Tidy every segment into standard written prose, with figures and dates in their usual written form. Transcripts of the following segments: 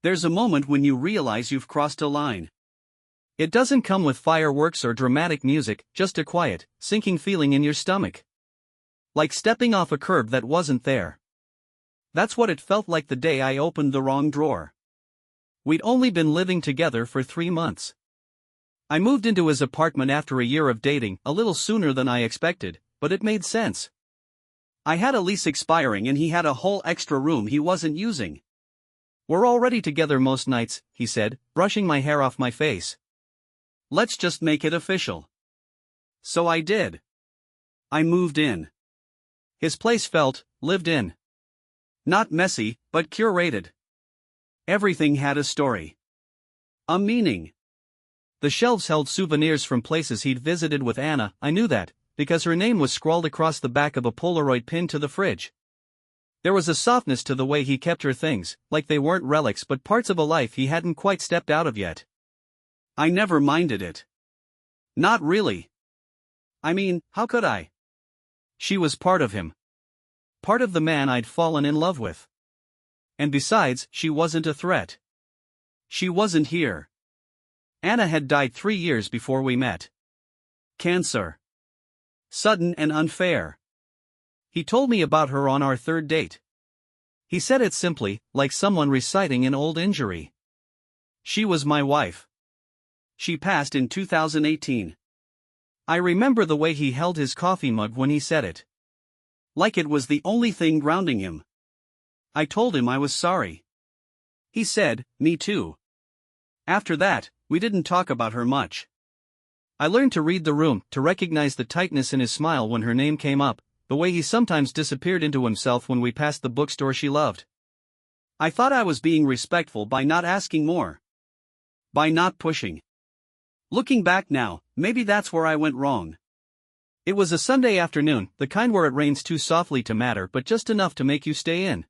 There's a moment when you realize you've crossed a line. It doesn't come with fireworks or dramatic music, just a quiet, sinking feeling in your stomach. Like stepping off a curb that wasn't there. That's what it felt like the day I opened the wrong drawer. We'd only been living together for 3 months. I moved into his apartment after a year of dating, a little sooner than I expected, but it made sense. I had a lease expiring and he had a whole extra room he wasn't using. "We're already together most nights," he said, brushing my hair off my face. "Let's just make it official." So I did. I moved in. His place felt lived in. Not messy, but curated. Everything had a story. A meaning. The shelves held souvenirs from places he'd visited with Anna. I knew that, because her name was scrawled across the back of a Polaroid pinned to the fridge. There was a softness to the way he kept her things, like they weren't relics but parts of a life he hadn't quite stepped out of yet. I never minded it. Not really. I mean, how could I? She was part of him. Part of the man I'd fallen in love with. And besides, she wasn't a threat. She wasn't here. Anna had died 3 years before we met. Cancer. Sudden and unfair. He told me about her on our 3rd date. He said it simply, like someone reciting an old injury. She was my wife. She passed in 2018. I remember the way he held his coffee mug when he said it. Like it was the only thing grounding him. I told him I was sorry. He said, "Me too." After that, we didn't talk about her much. I learned to read the room, to recognize the tightness in his smile when her name came up, the way he sometimes disappeared into himself when we passed the bookstore she loved. I thought I was being respectful by not asking more. By not pushing. Looking back now, maybe that's where I went wrong. It was a Sunday afternoon, the kind where it rains too softly to matter but just enough to make you stay in.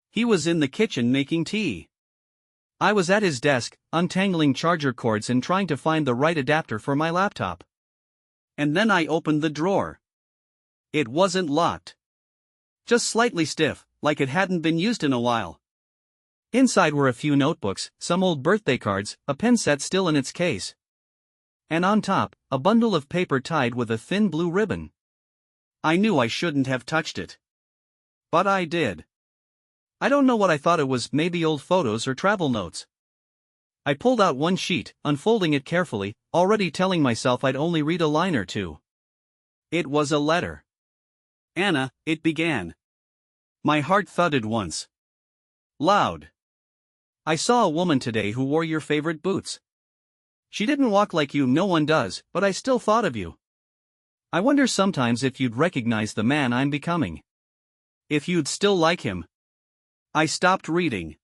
He was in the kitchen making tea. I was at his desk, untangling charger cords and trying to find the right adapter for my laptop. And then I opened the drawer. It wasn't locked. Just slightly stiff, like it hadn't been used in a while. Inside were a few notebooks, some old birthday cards, a pen set still in its case. And on top, a bundle of paper tied with a thin blue ribbon. I knew I shouldn't have touched it. But I did. I don't know what I thought it was, maybe old photos or travel notes. I pulled out one sheet, unfolding it carefully, already telling myself I'd only read a line or two. It was a letter. "Anna," it began. My heart thudded once. Loud. "I saw a woman today who wore your favorite boots. She didn't walk like you, no one does, but I still thought of you. I wonder sometimes if you'd recognize the man I'm becoming. If you'd still like him." I stopped reading.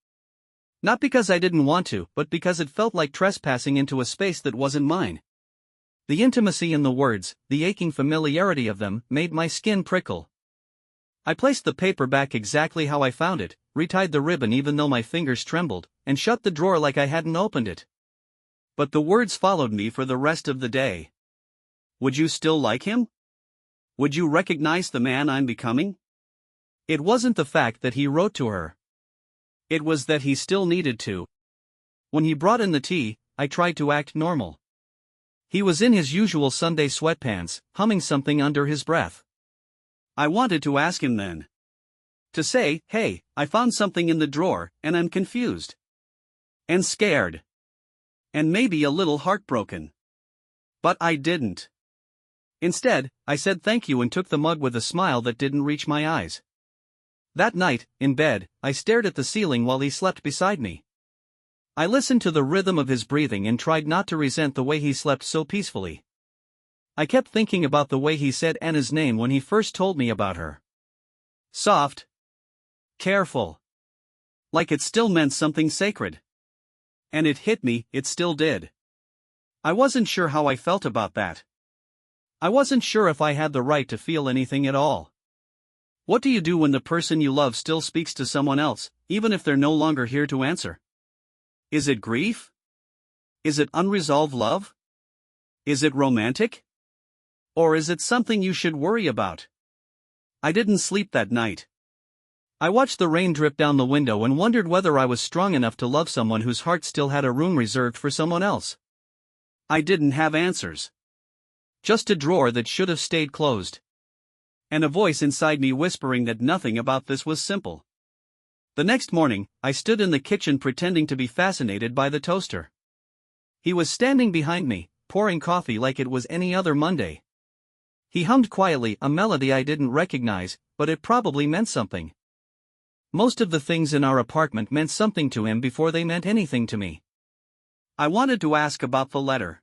Not because I didn't want to, but because it felt like trespassing into a space that wasn't mine. The intimacy in the words, the aching familiarity of them, made my skin prickle. I placed the paper back exactly how I found it, retied the ribbon even though my fingers trembled, and shut the drawer like I hadn't opened it. But the words followed me for the rest of the day. Would you still like him? Would you recognize the man I'm becoming? It wasn't the fact that he wrote to her. It was that he still needed to. When he brought in the tea, I tried to act normal. He was in his usual Sunday sweatpants, humming something under his breath. I wanted to ask him then. To say, "Hey, I found something in the drawer, and I'm confused. And scared. And maybe a little heartbroken." But I didn't. Instead, I said thank you and took the mug with a smile that didn't reach my eyes. That night, in bed, I stared at the ceiling while he slept beside me. I listened to the rhythm of his breathing and tried not to resent the way he slept so peacefully. I kept thinking about the way he said Anna's name when he first told me about her. Soft. Careful. Like it still meant something sacred. And it hit me, it still did. I wasn't sure how I felt about that. I wasn't sure if I had the right to feel anything at all. What do you do when the person you love still speaks to someone else, even if they're no longer here to answer? Is it grief? Is it unresolved love? Is it romantic? Or is it something you should worry about? I didn't sleep that night. I watched the rain drip down the window and wondered whether I was strong enough to love someone whose heart still had a room reserved for someone else. I didn't have answers. Just a drawer that should have stayed closed. And a voice inside me whispering that nothing about this was simple. The next morning, I stood in the kitchen pretending to be fascinated by the toaster. He was standing behind me, pouring coffee like it was any other Monday. He hummed quietly a melody I didn't recognize, but it probably meant something. Most of the things in our apartment meant something to him before they meant anything to me. I wanted to ask about the letter.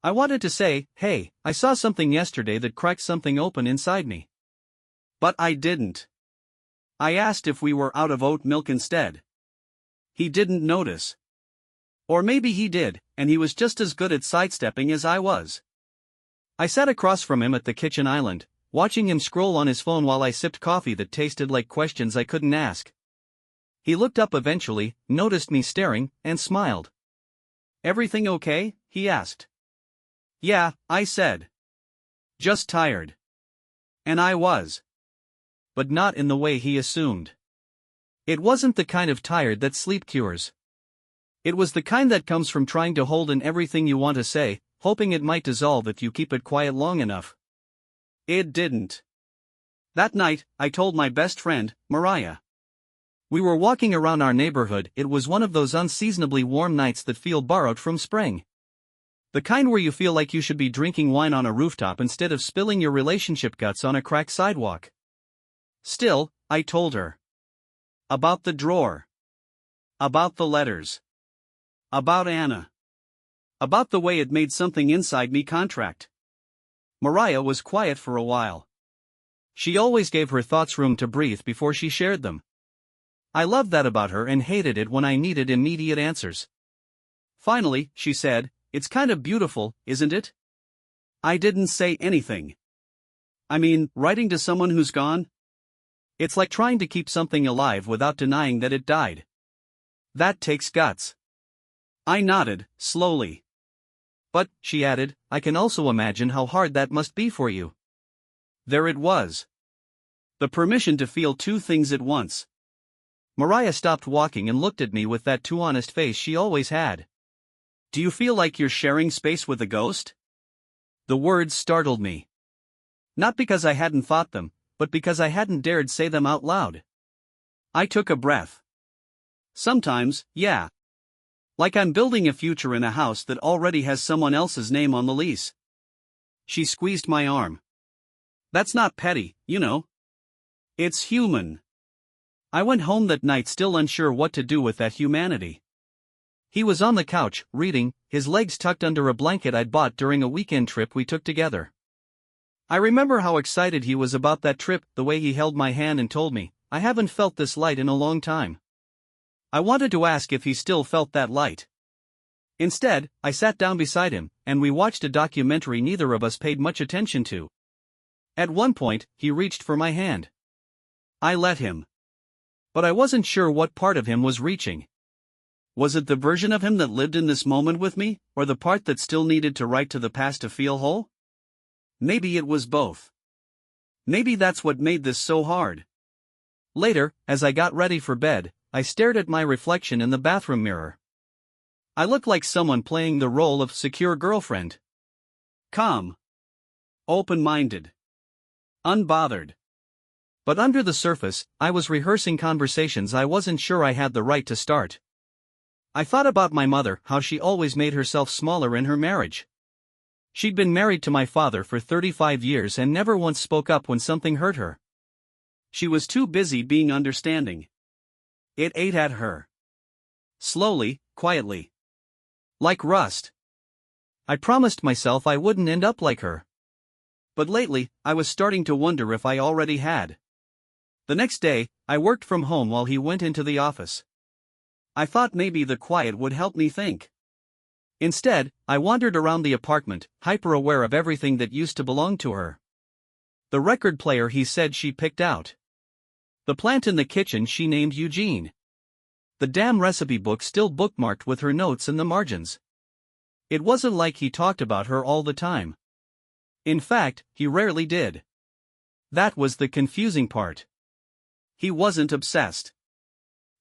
I wanted to say, hey, I saw something yesterday that cracked something open inside me. But I didn't. I asked if we were out of oat milk instead. He didn't notice. Or maybe he did, and he was just as good at sidestepping as I was. I sat across from him at the kitchen island, watching him scroll on his phone while I sipped coffee that tasted like questions I couldn't ask. He looked up eventually, noticed me staring, and smiled. "Everything okay?" he asked. "Yeah," I said. "Just tired." And I was. But not in the way he assumed. It wasn't the kind of tired that sleep cures. It was the kind that comes from trying to hold in everything you want to say, hoping it might dissolve if you keep it quiet long enough. It didn't. That night, I told my best friend, Mariah. We were walking around our neighborhood. It was one of those unseasonably warm nights that feel borrowed from spring. The kind where you feel like you should be drinking wine on a rooftop instead of spilling your relationship guts on a cracked sidewalk. Still, I told her. About the drawer. About the letters. About Anna. About the way it made something inside me contract. Mariah was quiet for a while. She always gave her thoughts room to breathe before she shared them. I loved that about her and hated it when I needed immediate answers. Finally, she said, "It's kind of beautiful, isn't it?" I didn't say anything. I mean, writing to someone who's gone? It's like trying to keep something alive without denying that it died. That takes guts. I nodded, slowly. "But," she added, "I can also imagine how hard that must be for you." There it was. The permission to feel two things at once. Mariah stopped walking and looked at me with that too honest face she always had. "Do you feel like you're sharing space with a ghost?" The words startled me. Not because I hadn't thought them, but because I hadn't dared say them out loud. I took a breath. "Sometimes, yeah. Like I'm building a future in a house that already has someone else's name on the lease." She squeezed my arm. "That's not petty, you know. It's human." I went home that night still unsure what to do with that humanity. He was on the couch, reading, his legs tucked under a blanket I'd bought during a weekend trip we took together. I remember how excited he was about that trip, the way he held my hand and told me, "I haven't felt this light in a long time." I wanted to ask if he still felt that light. Instead, I sat down beside him, and we watched a documentary neither of us paid much attention to. At one point, he reached for my hand. I let him. But I wasn't sure what part of him was reaching. Was it the version of him that lived in this moment with me, or the part that still needed to write to the past to feel whole? Maybe it was both. Maybe that's what made this so hard. Later, as I got ready for bed, I stared at my reflection in the bathroom mirror. I looked like someone playing the role of secure girlfriend. Calm. Open-minded. Unbothered. But under the surface, I was rehearsing conversations I wasn't sure I had the right to start. I thought about my mother, how she always made herself smaller in her marriage. She'd been married to my father for 35 years and never once spoke up when something hurt her. She was too busy being understanding. It ate at her. Slowly, quietly. Like rust. I promised myself I wouldn't end up like her. But lately, I was starting to wonder if I already had. The next day, I worked from home while he went into the office. I thought maybe the quiet would help me think. Instead, I wandered around the apartment, hyper-aware of everything that used to belong to her. The record player he said she picked out. The plant in the kitchen she named Eugene. The damn recipe book still bookmarked with her notes in the margins. It wasn't like he talked about her all the time. In fact, he rarely did. That was the confusing part. He wasn't obsessed.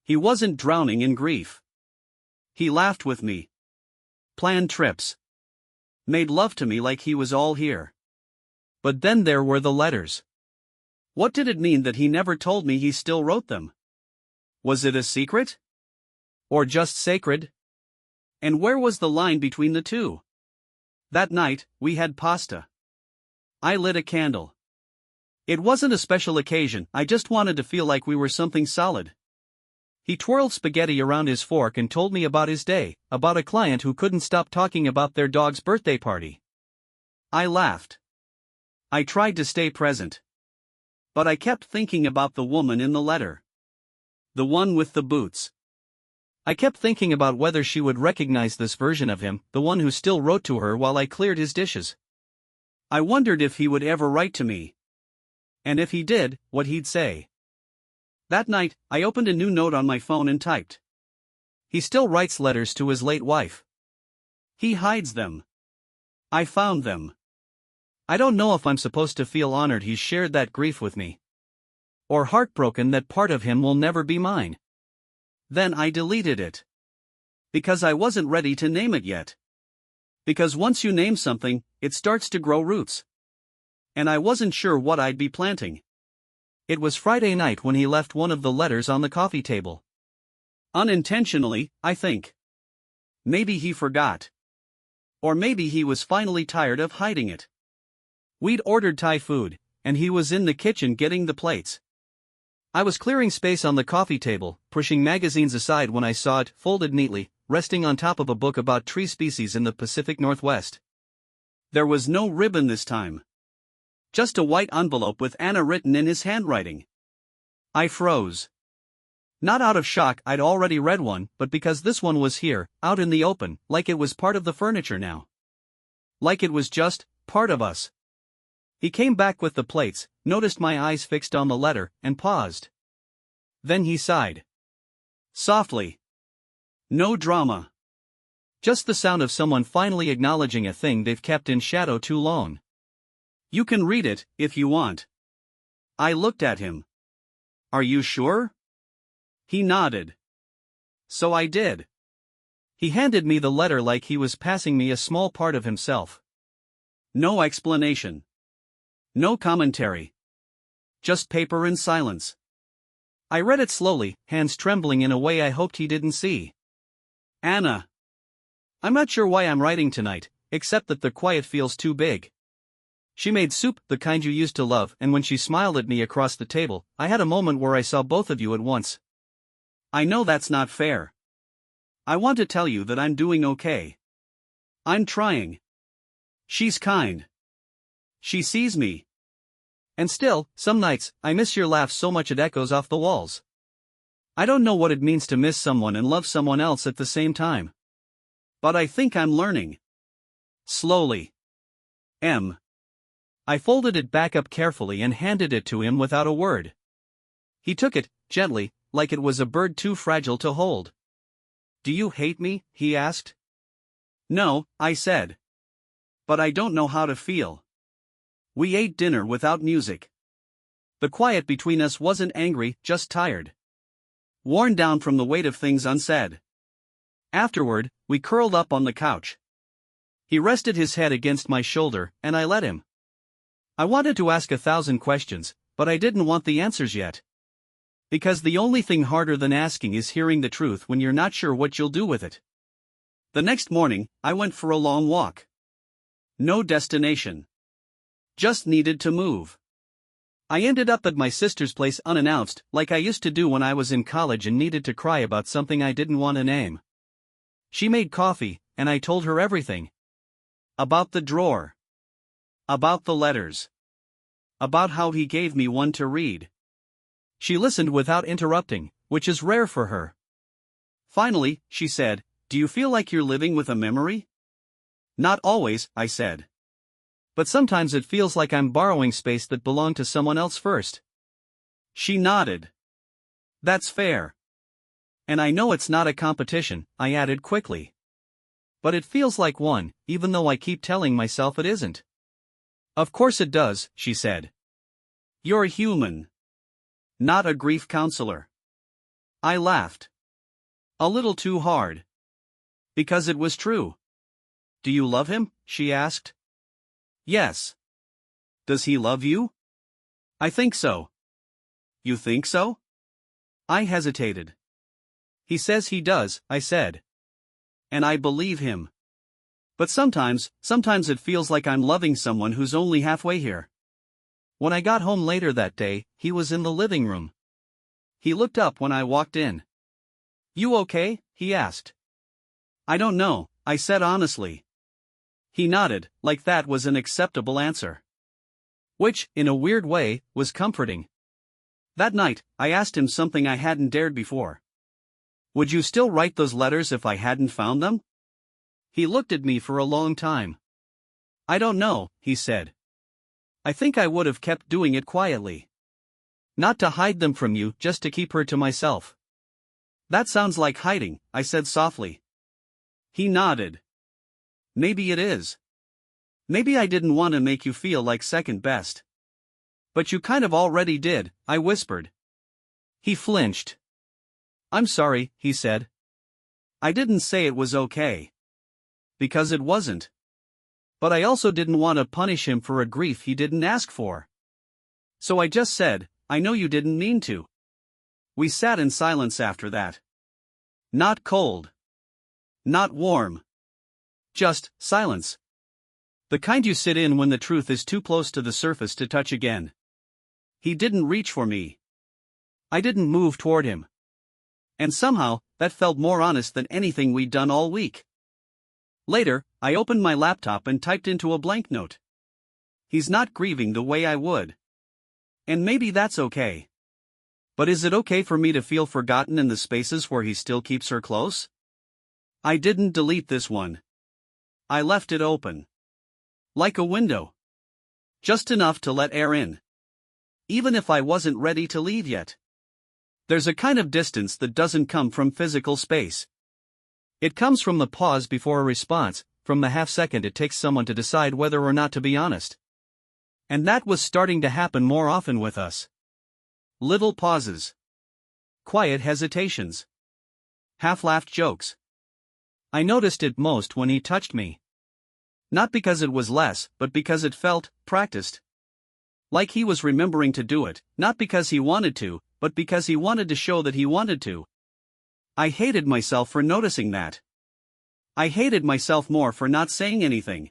He wasn't drowning in grief. He laughed with me. Planned trips. Made love to me like he was all here. But then there were the letters. What did it mean that he never told me he still wrote them? Was it a secret? Or just sacred? And where was the line between the two? That night, we had pasta. I lit a candle. It wasn't a special occasion, I just wanted to feel like we were something solid. He twirled spaghetti around his fork and told me about his day, about a client who couldn't stop talking about their dog's birthday party. I laughed. I tried to stay present. But I kept thinking about the woman in the letter. The one with the boots. I kept thinking about whether she would recognize this version of him, the one who still wrote to her while I cleared his dishes. I wondered if he would ever write to me. And if he did, what he'd say. That night, I opened a new note on my phone and typed. He still writes letters to his late wife. He hides them. I found them. I don't know if I'm supposed to feel honored he's shared that grief with me. Or heartbroken that part of him will never be mine. Then I deleted it. Because I wasn't ready to name it yet. Because once you name something, it starts to grow roots. And I wasn't sure what I'd be planting. It was Friday night when he left one of the letters on the coffee table. Unintentionally, I think. Maybe he forgot. Or maybe he was finally tired of hiding it. We'd ordered Thai food, and he was in the kitchen getting the plates. I was clearing space on the coffee table, pushing magazines aside when I saw it, folded neatly, resting on top of a book about tree species in the Pacific Northwest. There was no ribbon this time. Just a white envelope with Anna written in his handwriting. I froze. Not out of shock, I'd already read one, but because this one was here, out in the open, like it was part of the furniture now. Like it was just part of us. He came back with the plates, noticed my eyes fixed on the letter, and paused. Then he sighed. Softly. No drama. Just the sound of someone finally acknowledging a thing they've kept in shadow too long. You can read it, if you want. I looked at him. Are you sure? He nodded. So I did. He handed me the letter like he was passing me a small part of himself. No explanation. No commentary. Just paper and silence. I read it slowly, hands trembling in a way I hoped he didn't see. Anna. I'm not sure why I'm writing tonight, except that the quiet feels too big. She made soup, the kind you used to love, and when she smiled at me across the table, I had a moment where I saw both of you at once. I know that's not fair. I want to tell you that I'm doing okay. I'm trying. She's kind. She sees me. And still, some nights, I miss your laugh so much it echoes off the walls. I don't know what it means to miss someone and love someone else at the same time. But I think I'm learning. Slowly. M. I folded it back up carefully and handed it to him without a word. He took it, gently, like it was a bird too fragile to hold. Do you hate me? He asked. No, I said. But I don't know how to feel. We ate dinner without music. The quiet between us wasn't angry, just tired. Worn down from the weight of things unsaid. Afterward, we curled up on the couch. He rested his head against my shoulder, and I let him. I wanted to ask 1,000 questions, but I didn't want the answers yet. Because the only thing harder than asking is hearing the truth when you're not sure what you'll do with it. The next morning, I went for a long walk. No destination. Just needed to move. I ended up at my sister's place unannounced, like I used to do when I was in college and needed to cry about something I didn't want to name. She made coffee, and I told her everything. About the drawer. About the letters. About how he gave me one to read. She listened without interrupting, which is rare for her. Finally, she said, "Do you feel like you're living with a memory?" Not always, I said. But sometimes it feels like I'm borrowing space that belonged to someone else first. She nodded. That's fair. And I know it's not a competition, I added quickly. But it feels like one, even though I keep telling myself it isn't. Of course it does, she said. You're human. Not a grief counselor. I laughed. A little too hard. Because it was true. Do you love him? She asked. Yes. Does he love you? I think so. You think so? I hesitated. He says he does, I said. And I believe him. But sometimes it feels like I'm loving someone who's only halfway here. When I got home later that day, he was in the living room. He looked up when I walked in. You okay? He asked. I don't know, I said honestly. He nodded, like that was an acceptable answer. Which, in a weird way, was comforting. That night, I asked him something I hadn't dared before. Would you still write those letters if I hadn't found them? He looked at me for a long time. I don't know, he said. I think I would have kept doing it quietly. Not to hide them from you, just to keep her to myself. That sounds like hiding, I said softly. He nodded. Maybe it is. Maybe I didn't want to make you feel like second best. But you kind of already did, I whispered. He flinched. I'm sorry, he said. I didn't say it was okay. Because it wasn't. But I also didn't want to punish him for a grief he didn't ask for. So I just said, I know you didn't mean to. We sat in silence after that. Not cold. Not warm. Just silence. The kind you sit in when the truth is too close to the surface to touch again. He didn't reach for me. I didn't move toward him. And somehow, that felt more honest than anything we'd done all week. Later, I opened my laptop and typed into a blank note. He's not grieving the way I would. And maybe that's okay. But is it okay for me to feel forgotten in the spaces where he still keeps her close? I didn't delete this one. I left it open. Like a window. Just enough to let air in. Even if I wasn't ready to leave yet. There's a kind of distance that doesn't come from physical space. It comes from the pause before a response, from the half second it takes someone to decide whether or not to be honest. And that was starting to happen more often with us. Little pauses. Quiet hesitations. Half-laughed jokes. I noticed it most when he touched me. Not because it was less, but because it felt practiced. Like he was remembering to do it, not because he wanted to, but because he wanted to show that he wanted to. I hated myself for noticing that. I hated myself more for not saying anything.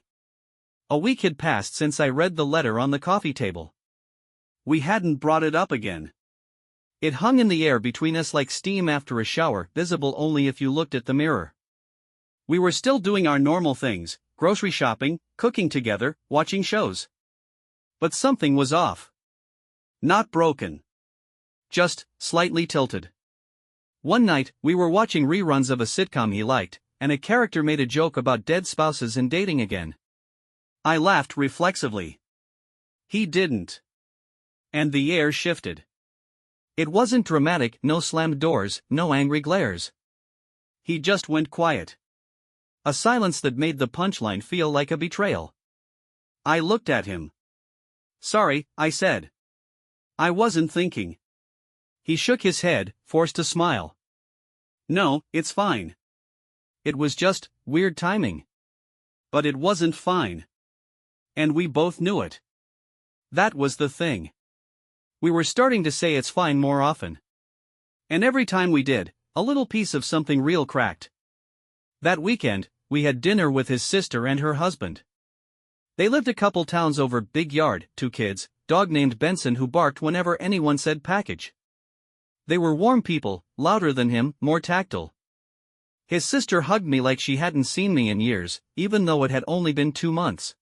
A week had passed since I read the letter on the coffee table. We hadn't brought it up again. It hung in the air between us like steam after a shower, visible only if you looked at the mirror. We were still doing our normal things, grocery shopping, cooking together, watching shows. But something was off. Not broken. Just slightly tilted. One night, we were watching reruns of a sitcom he liked, and a character made a joke about dead spouses and dating again. I laughed reflexively. He didn't. And the air shifted. It wasn't dramatic, no slammed doors, no angry glares. He just went quiet. A silence that made the punchline feel like a betrayal. I looked at him. Sorry, I said. I wasn't thinking. He shook his head, forced a smile. No, it's fine. It was just weird timing. But it wasn't fine. And we both knew it. That was the thing. We were starting to say it's fine more often. And every time we did, a little piece of something real cracked. That weekend, we had dinner with his sister and her husband. They lived a couple towns over, big yard, 2 kids, dog named Benson who barked whenever anyone said package. They were warm people, louder than him, more tactile. His sister hugged me like she hadn't seen me in years, even though it had only been 2 months.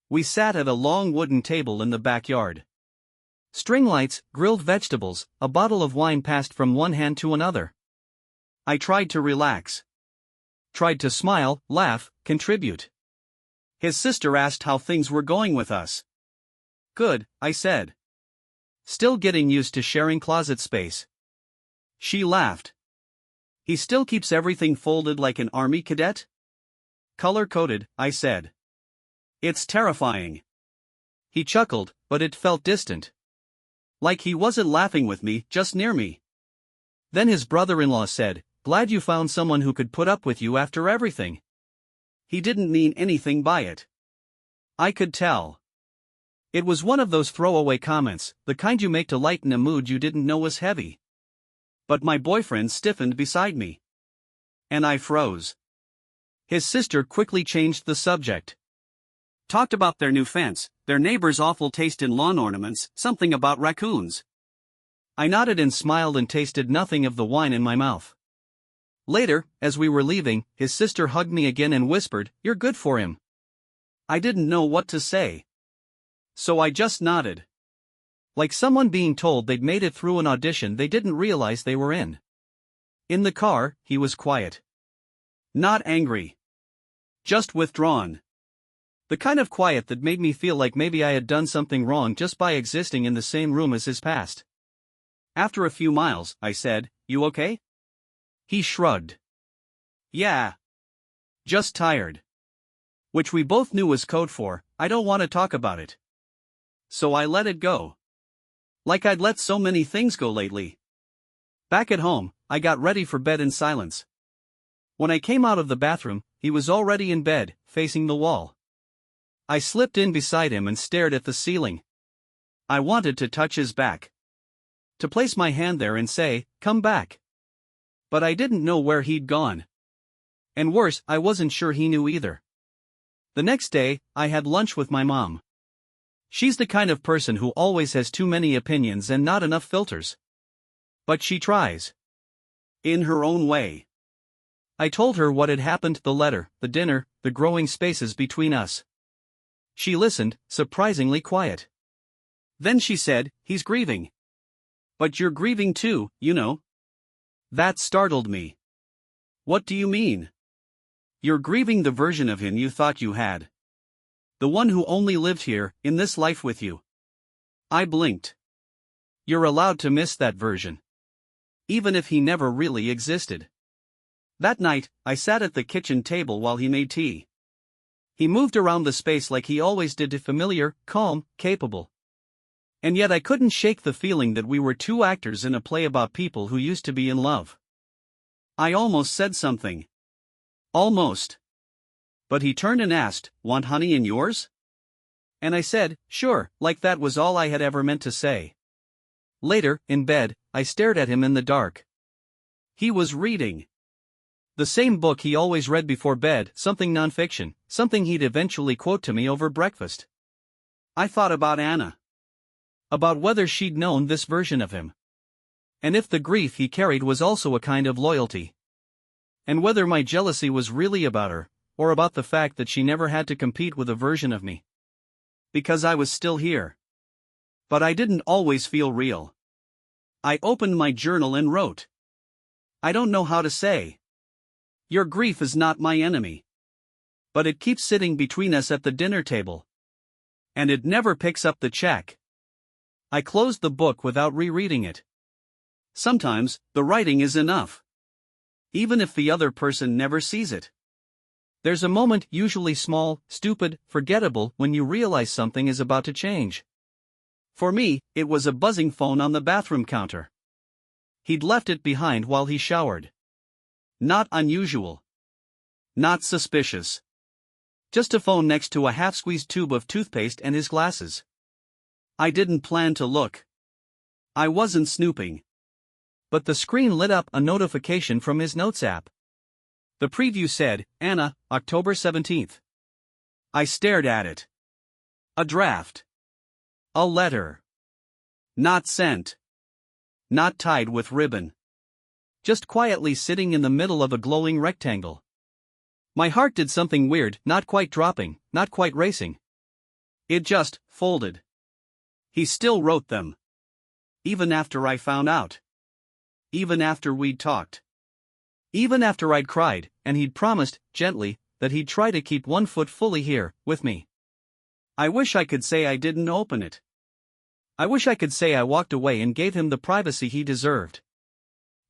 We sat at a long wooden table in the backyard. String lights, grilled vegetables, a bottle of wine passed from one hand to another. I tried to relax. Tried to smile, laugh, contribute. His sister asked how things were going with us. Good, I said. Still getting used to sharing closet space. She laughed. He still keeps everything folded like an army cadet? Color-coded, I said. It's terrifying. He chuckled, but it felt distant. Like he wasn't laughing with me, just near me. Then his brother-in-law said, "Glad you found someone who could put up with you after everything." He didn't mean anything by it. I could tell. It was one of those throwaway comments, the kind you make to lighten a mood you didn't know was heavy. But my boyfriend stiffened beside me. And I froze. His sister quickly changed the subject. Talked about their new fence, their neighbor's awful taste in lawn ornaments, something about raccoons. I nodded and smiled and tasted nothing of the wine in my mouth. Later, as we were leaving, his sister hugged me again and whispered, "You're good for him." I didn't know what to say. So I just nodded. Like someone being told they'd made it through an audition they didn't realize they were in. In the car, he was quiet. Not angry. Just withdrawn. The kind of quiet that made me feel like maybe I had done something wrong just by existing in the same room as his past. After a few miles, I said, "You okay?" He shrugged. "Yeah. Just tired." Which we both knew was code for, "I don't want to talk about it." So I let it go. Like I'd let so many things go lately. Back at home, I got ready for bed in silence. When I came out of the bathroom, he was already in bed, facing the wall. I slipped in beside him and stared at the ceiling. I wanted to touch his back. To place my hand there and say, "Come back." But I didn't know where he'd gone. And worse, I wasn't sure he knew either. The next day, I had lunch with my mom. She's the kind of person who always has too many opinions and not enough filters. But she tries. In her own way. I told her what had happened, the letter, the dinner, the growing spaces between us. She listened, surprisingly quiet. Then she said, "He's grieving. But you're grieving too, you know." That startled me. "What do you mean?" "You're grieving the version of him you thought you had. The one who only lived here, in this life with you." I blinked. "You're allowed to miss that version. Even if he never really existed." That night, I sat at the kitchen table while he made tea. He moved around the space like he always did, familiar, calm, capable. And yet I couldn't shake the feeling that we were two actors in a play about people who used to be in love. I almost said something. Almost. But he turned and asked, "Want honey in yours?" And I said, "Sure," like that was all I had ever meant to say. Later, in bed, I stared at him in the dark. He was reading. The same book he always read before bed, something nonfiction, something he'd eventually quote to me over breakfast. I thought about Anna. About whether she'd known this version of him. And if the grief he carried was also a kind of loyalty. And whether my jealousy was really about her, or about the fact that she never had to compete with a version of me. Because I was still here. But I didn't always feel real. I opened my journal and wrote. "I don't know how to say. Your grief is not my enemy. But it keeps sitting between us at the dinner table. And it never picks up the check." I closed the book without rereading it. Sometimes, the writing is enough. Even if the other person never sees it. There's a moment, usually small, stupid, forgettable, when you realize something is about to change. For me, it was a buzzing phone on the bathroom counter. He'd left it behind while he showered. Not unusual. Not suspicious. Just a phone next to a half-squeezed tube of toothpaste and his glasses. I didn't plan to look. I wasn't snooping. But the screen lit up a notification from his Notes app. The preview said, "Anna, October 17th. I stared at it. A draft. A letter. Not sent. Not tied with ribbon. Just quietly sitting in the middle of a glowing rectangle. My heart did something weird, not quite dropping, not quite racing. It just folded. He still wrote them. Even after I found out. Even after we'd talked. Even after I'd cried, and he'd promised, gently, that he'd try to keep one foot fully here, with me. I wish I could say I didn't open it. I wish I could say I walked away and gave him the privacy he deserved.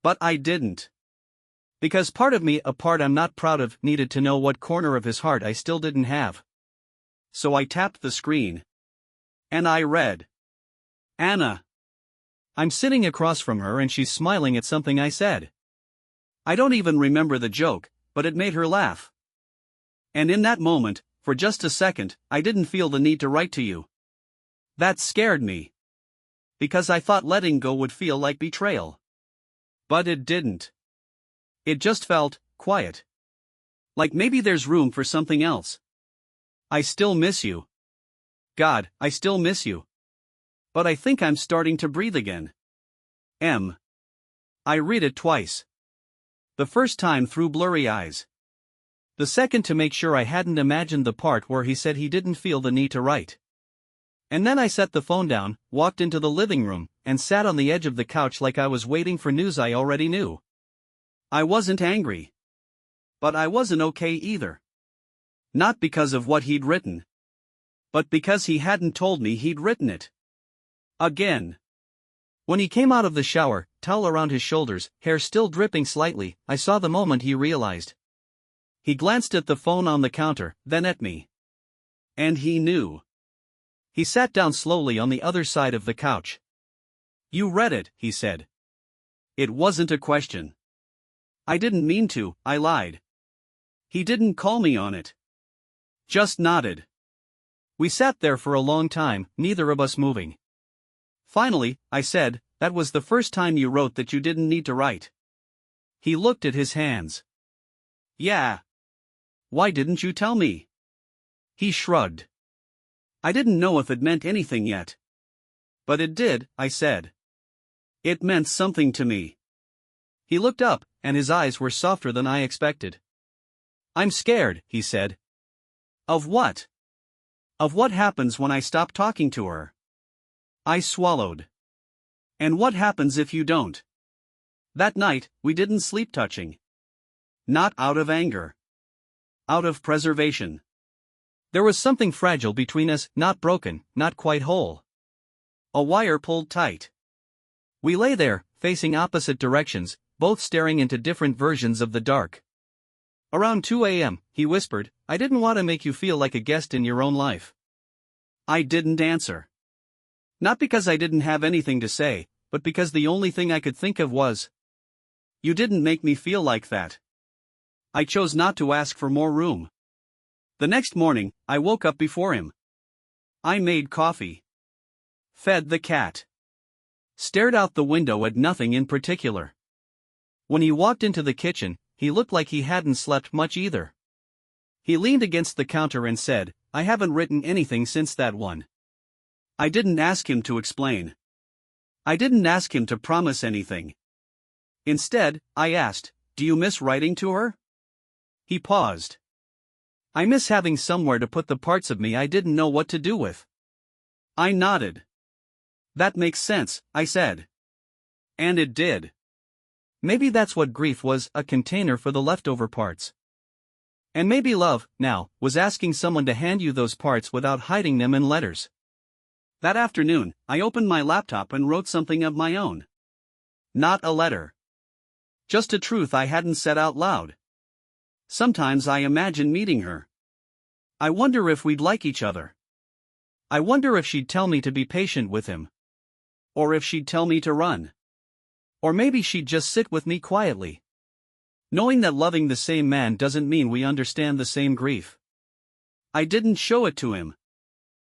But I didn't. Because part of me, a part I'm not proud of, needed to know what corner of his heart I still didn't have. So I tapped the screen. And I read. "Anna. I'm sitting across from her and she's smiling at something I said. I don't even remember the joke, but it made her laugh. And in that moment, for just a second, I didn't feel the need to write to you. That scared me. Because I thought letting go would feel like betrayal. But it didn't. It just felt quiet. Like maybe there's room for something else. I still miss you. God, I still miss you. But I think I'm starting to breathe again. I read it twice. The first time through blurry eyes. The second to make sure I hadn't imagined the part where he said he didn't feel the need to write. And then I set the phone down, walked into the living room, and sat on the edge of the couch like I was waiting for news I already knew. I wasn't angry. But I wasn't okay either. Not because of what he'd written. But because he hadn't told me he'd written it. Again. When he came out of the shower, towel around his shoulders, hair still dripping slightly, I saw the moment he realized. He glanced at the phone on the counter, then at me. And he knew. He sat down slowly on the other side of the couch. You read it, he said. It wasn't a question. I didn't mean to, I lied. He didn't call me on it. Just nodded. We sat there for a long time, neither of us moving. Finally, I said, that was the first time you wrote that you didn't need to write. He looked at his hands. Yeah. Why didn't you tell me? He shrugged. I didn't know if it meant anything yet. But it did, I said. It meant something to me. He looked up, and his eyes were softer than I expected. I'm scared, he said. Of what? Of what happens when I stop talking to her? I swallowed. And what happens if you don't? That night, we didn't sleep touching. Not out of anger. Out of preservation. There was something fragile between us, not broken, not quite whole. A wire pulled tight. We lay there, facing opposite directions, both staring into different versions of the dark. Around 2 a.m., he whispered, I didn't want to make you feel like a guest in your own life. I didn't answer. Not because I didn't have anything to say, but because the only thing I could think of was, you didn't make me feel like that. I chose not to ask for more room. The next morning, I woke up before him. I made coffee. Fed the cat. Stared out the window at nothing in particular. When he walked into the kitchen, he looked like he hadn't slept much either. He leaned against the counter and said, I haven't written anything since that one. I didn't ask him to explain. I didn't ask him to promise anything. Instead, I asked, do you miss writing to her? He paused. I miss having somewhere to put the parts of me I didn't know what to do with. I nodded. That makes sense, I said. And it did. Maybe that's what grief was, a container for the leftover parts. And maybe love, now, was asking someone to hand you those parts without hiding them in letters. That afternoon, I opened my laptop and wrote something of my own. Not a letter. Just a truth I hadn't said out loud. Sometimes I imagine meeting her. I wonder if we'd like each other. I wonder if she'd tell me to be patient with him. Or if she'd tell me to run. Or maybe she'd just sit with me quietly. Knowing that loving the same man doesn't mean we understand the same grief. I didn't show it to him.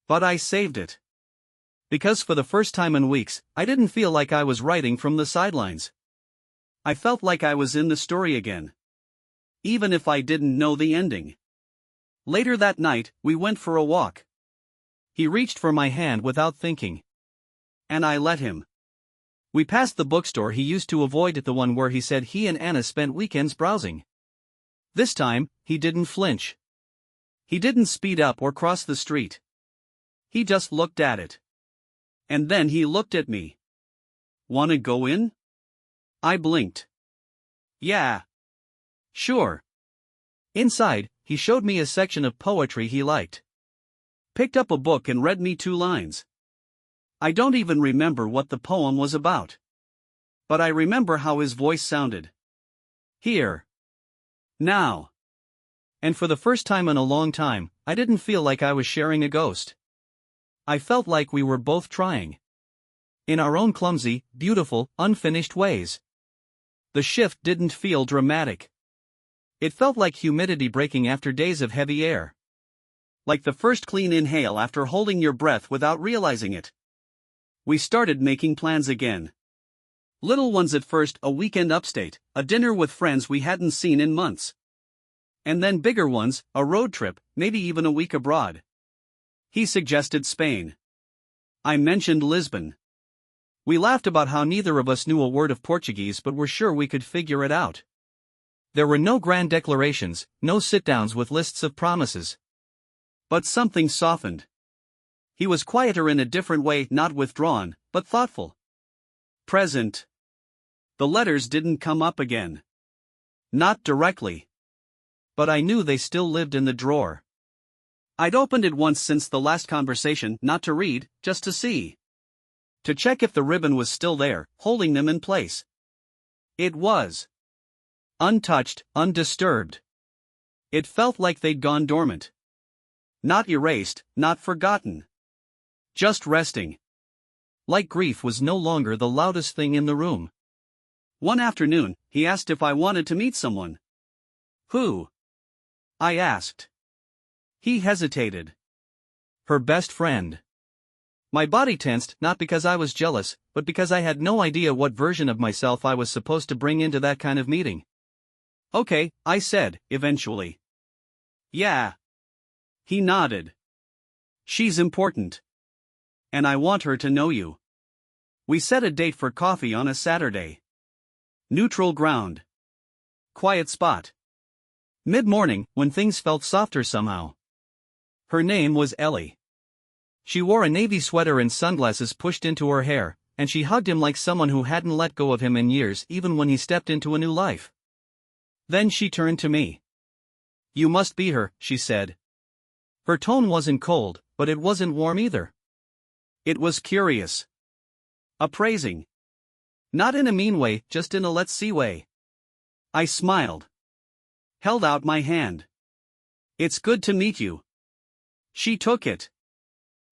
But I saved it. Because for the first time in weeks, I didn't feel like I was writing from the sidelines. I felt like I was in the story again. Even if I didn't know the ending. Later that night, we went for a walk. He reached for my hand without thinking. And I let him. We passed the bookstore he used to avoid, at the one where he said he and Anna spent weekends browsing. This time, he didn't flinch. He didn't speed up or cross the street. He just looked at it. And then he looked at me. Wanna go in? I blinked. Yeah. Sure. Inside, he showed me a section of poetry he liked. Picked up a book and read me 2 lines. I don't even remember what the poem was about. But I remember how his voice sounded. Here. Now. And for the first time in a long time, I didn't feel like I was sharing a ghost. I felt like we were both trying. in our own clumsy, beautiful, unfinished ways. The shift didn't feel dramatic. It felt like humidity breaking after days of heavy air. Like the first clean inhale after holding your breath without realizing it. We started making plans again. Little ones at first, a weekend upstate, a dinner with friends we hadn't seen in months. And then bigger ones, a road trip, maybe even a week abroad. He suggested Spain. I mentioned Lisbon. We laughed about how neither of us knew a word of Portuguese but were sure we could figure it out. There were no grand declarations, no sit-downs with lists of promises. But something softened. He was quieter in a different way, not withdrawn, but thoughtful. Present. The letters didn't come up again. Not directly. But I knew they still lived in the drawer. I'd opened it once since the last conversation, not to read, just to see. To check if the ribbon was still there, holding them in place. It was. Untouched, undisturbed. It felt like they'd gone dormant. Not erased, not forgotten. Just resting. Like grief was no longer the loudest thing in the room. One afternoon, he asked if I wanted to meet someone. Who? I asked. He hesitated. Her best friend. My body tensed, not because I was jealous, but because I had no idea what version of myself I was supposed to bring into that kind of meeting. Okay, I said, eventually. Yeah. He nodded. She's important. And I want her to know you. We set a date for coffee on a Saturday. Neutral ground. Quiet spot. Mid-morning, when things felt softer somehow. Her name was Ellie. She wore a navy sweater and sunglasses pushed into her hair, and she hugged him like someone who hadn't let go of him in years, even when he stepped into a new life. Then she turned to me. You must be her, she said. Her tone wasn't cold, but it wasn't warm either. It was curious. Appraising. Not in a mean way, just in a let's see way. I smiled. Held out my hand. It's good to meet you. She took it.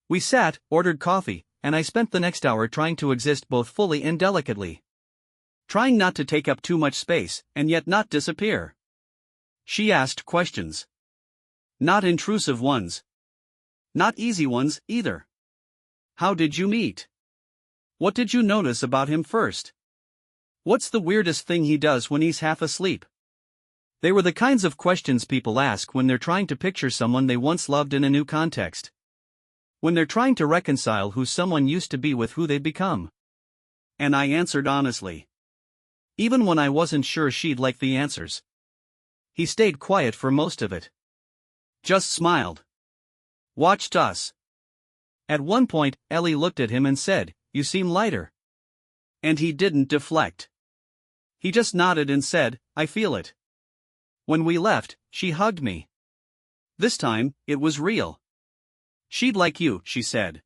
We sat, ordered coffee, and I spent the next hour trying to exist both fully and delicately. Trying not to take up too much space, and yet not disappear. She asked questions. Not intrusive ones. Not easy ones, either. How did you meet? What did you notice about him first? What's the weirdest thing he does when he's half asleep? They were the kinds of questions people ask when they're trying to picture someone they once loved in a new context. When they're trying to reconcile who someone used to be with who they've become. And I answered honestly. Even when I wasn't sure she'd like the answers. He stayed quiet for most of it. Just smiled. Watched us. At one point, Ellie looked at him and said, "You seem lighter." And he didn't deflect. He just nodded and said, "I feel it." When we left, she hugged me. This time, it was real. She'd like you, she said.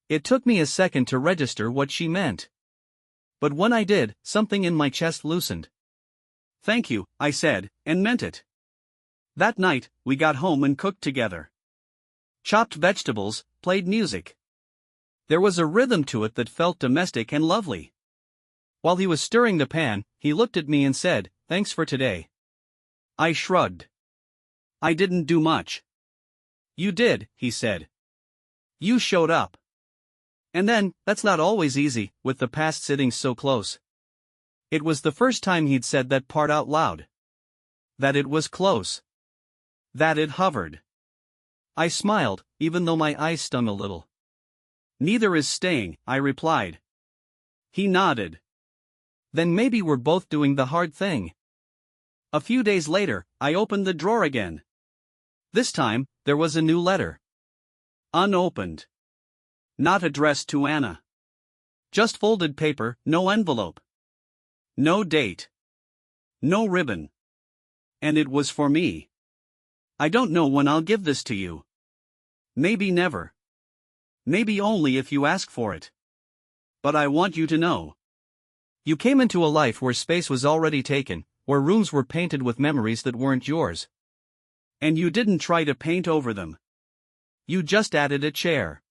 It took me a second to register what she meant. But when I did, something in my chest loosened. Thank you, I said, and meant it. That night, we got home and cooked together. Chopped vegetables, played music. There was a rhythm to it that felt domestic and lovely. While he was stirring the pan, he looked at me and said, "Thanks for today." I shrugged. I didn't do much. You did, he said. You showed up. And then, that's not always easy, with the past sitting so close. It was the first time he'd said that part out loud. That it was close. That it hovered. I smiled, even though my eyes stung a little. Neither is staying, I replied. He nodded. Then maybe we're both doing the hard thing. A few days later, I opened the drawer again. This time, there was a new letter. Unopened. Not addressed to Anna. Just folded paper, no envelope. No date. No ribbon. And it was for me. I don't know when I'll give this to you. Maybe never. Maybe only if you ask for it. But I want you to know. You came into a life where space was already taken, where rooms were painted with memories that weren't yours. And you didn't try to paint over them. You just added a chair.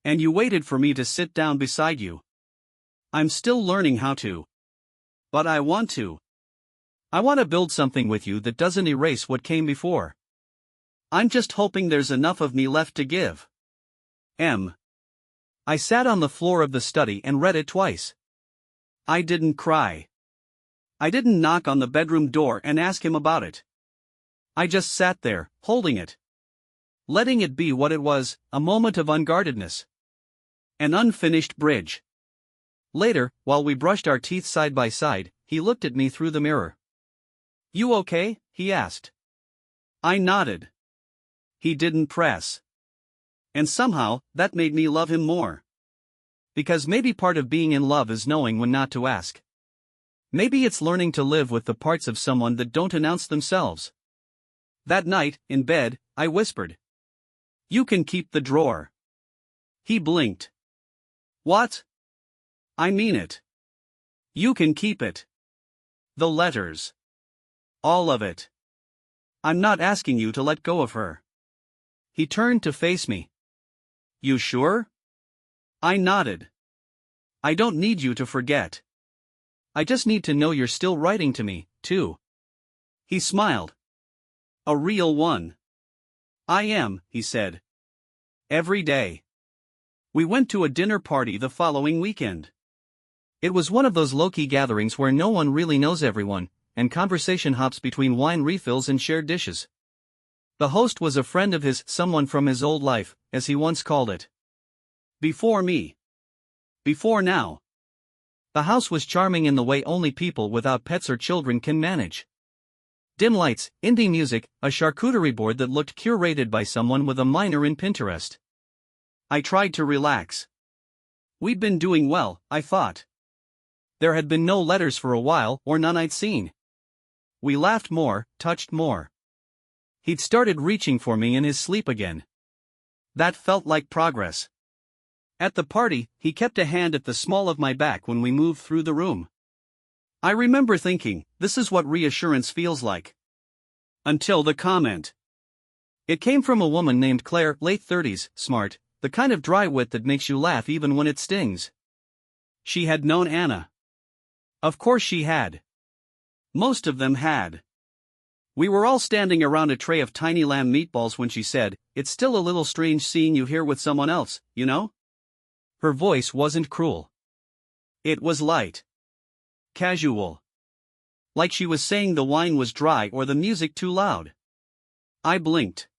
And you waited for me to sit down beside you. I'm still learning how to. But I want to. I want to build something with you that doesn't erase what came before. I'm just hoping there's enough of me left to give. M. I sat on the floor of the study and read it twice. I didn't cry. I didn't knock on the bedroom door and ask him about it. I just sat there, holding it. Letting it be what it was, a moment of unguardedness. An unfinished bridge. Later, while we brushed our teeth side by side, he looked at me through the mirror. "You okay?" he asked. I nodded. He didn't press. And somehow, that made me love him more. Because maybe part of being in love is knowing when not to ask. Maybe it's learning to live with the parts of someone that don't announce themselves. That night, in bed, I whispered. "You can keep the drawer." He blinked. "What?" "I mean it. You can keep it. The letters. All of it. I'm not asking you to let go of her." He turned to face me. "You sure?" I nodded. "I don't need you to forget. I just need to know you're still writing to me, too." He smiled. "A real one." "I am," he said. "Every day." We went to a dinner party the following weekend. It was one of those low-key gatherings where no one really knows everyone, and conversation hops between wine refills and shared dishes. The host was a friend of his, someone from his old life, as he once called it. Before me. Before now. The house was charming in the way only people without pets or children can manage. Dim lights, indie music, a charcuterie board that looked curated by someone with a minor in Pinterest. I tried to relax. We'd been doing well, I thought. There had been no letters for a while, or none I'd seen. We laughed more, touched more. He'd started reaching for me in his sleep again. That felt like progress. At the party, he kept a hand at the small of my back when we moved through the room. I remember thinking, this is what reassurance feels like. Until the comment. It came from a woman named Claire, late 30s, smart, the kind of dry wit that makes you laugh even when it stings. She had known Anna. Of course she had. Most of them had. We were all standing around a tray of tiny lamb meatballs when she said, "It's still a little strange seeing you here with someone else, you know?" Her voice wasn't cruel. It was light. Casual. Like she was saying the wine was dry or the music too loud. I blinked.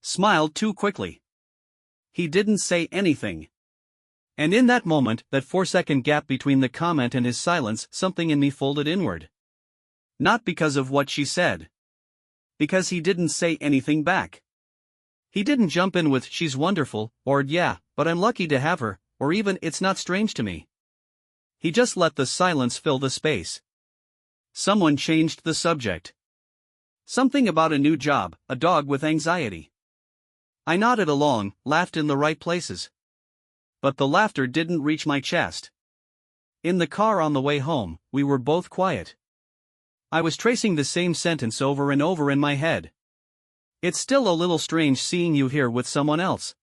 Smiled too quickly. He didn't say anything. And in that moment, that 4-second gap between the comment and his silence, something in me folded inward. Not because of what she said. Because he didn't say anything back. He didn't jump in with, "She's wonderful," or "Yeah, but I'm lucky to have her," or even, "It's not strange to me." He just let the silence fill the space. Someone changed the subject. Something about a new job, a dog with anxiety. I nodded along, laughed in the right places. But the laughter didn't reach my chest. In the car on the way home, we were both quiet. I was tracing the same sentence over and over in my head. "It's still a little strange seeing you here with someone else."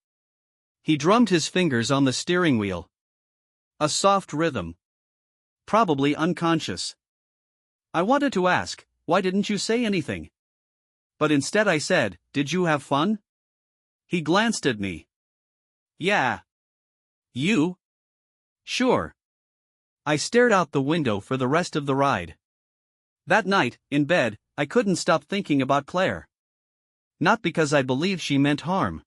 He drummed his fingers on the steering wheel. A soft rhythm. Probably unconscious. I wanted to ask, "Why didn't you say anything?" But instead I said, "Did you have fun?" He glanced at me. "Yeah." "You?" "Sure." I stared out the window for the rest of the ride. That night, in bed, I couldn't stop thinking about Claire. Not because I believed she meant harm.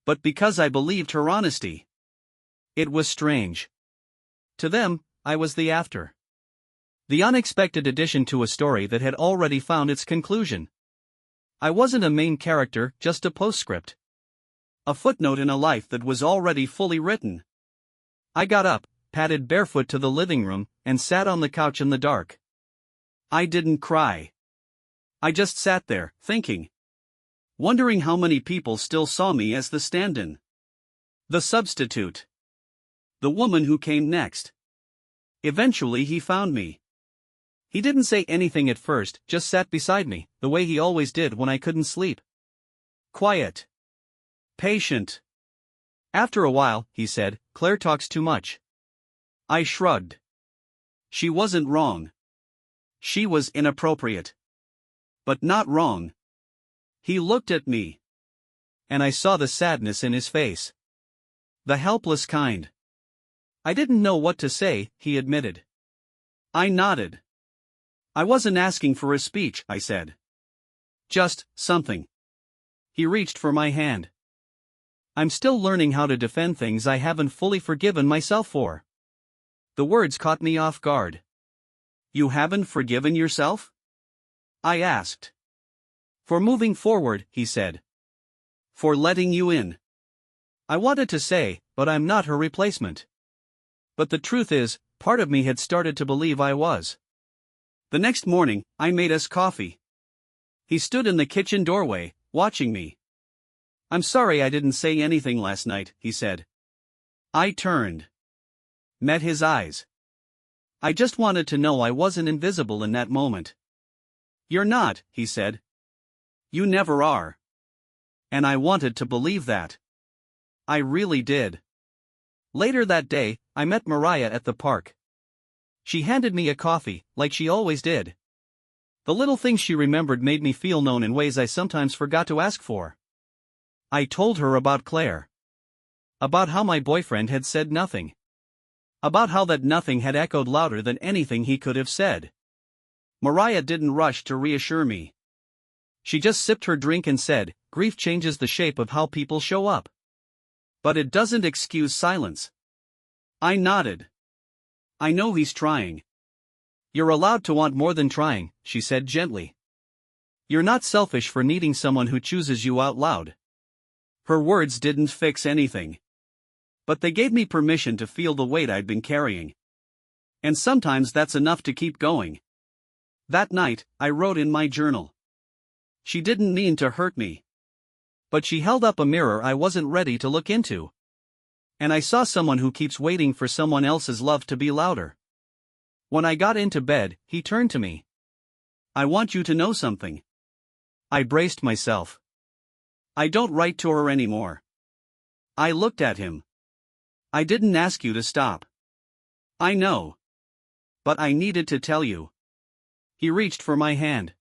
But because I believed her honesty. It was strange. To them, I was the after. The unexpected addition to a story that had already found its conclusion. I wasn't a main character, just a postscript. A footnote in a life that was already fully written. I got up, padded barefoot to the living room, and sat on the couch in the dark. I didn't cry. I just sat there, thinking. Wondering how many people still saw me as the stand-in. The substitute. The woman who came next. Eventually he found me. He didn't say anything at first, just sat beside me, the way he always did when I couldn't sleep. Quiet. Patient. After a while, he said, Claire talks too much. I shrugged. She wasn't wrong. She was inappropriate. But not wrong. He looked at me. And I saw the sadness in his face. The helpless kind. I didn't know what to say, he admitted. I nodded. I wasn't asking for a speech, I said. Just something. He reached for my hand. I'm still learning how to defend things I haven't fully forgiven myself for. The words caught me off guard. You haven't forgiven yourself? I asked. For moving forward, he said. For letting you in. I wanted to say, but I'm not her replacement. But the truth is, part of me had started to believe I was. The next morning, I made us coffee. He stood in the kitchen doorway, watching me. I'm sorry I didn't say anything last night, he said. I turned. Met his eyes. I just wanted to know I wasn't invisible in that moment. You're not, he said. You never are. And I wanted to believe that. I really did. Later that day, I met Mariah at the park. She handed me a coffee, like she always did. The little things she remembered made me feel known in ways I sometimes forgot to ask for. I told her about Claire. About how my boyfriend had said nothing. About how that nothing had echoed louder than anything he could have said. Mariah didn't rush to reassure me. She just sipped her drink and said, grief changes the shape of how people show up. But it doesn't excuse silence. I nodded. I know he's trying. You're allowed to want more than trying, she said gently. You're not selfish for needing someone who chooses you out loud. Her words didn't fix anything. But they gave me permission to feel the weight I'd been carrying. And sometimes that's enough to keep going. That night, I wrote in my journal. She didn't mean to hurt me. But she held up a mirror I wasn't ready to look into. And I saw someone who keeps waiting for someone else's love to be louder. When I got into bed, he turned to me. I want you to know something. I braced myself. I don't write to her anymore. I looked at him. I didn't ask you to stop. I know. But I needed to tell you. He reached for my hand.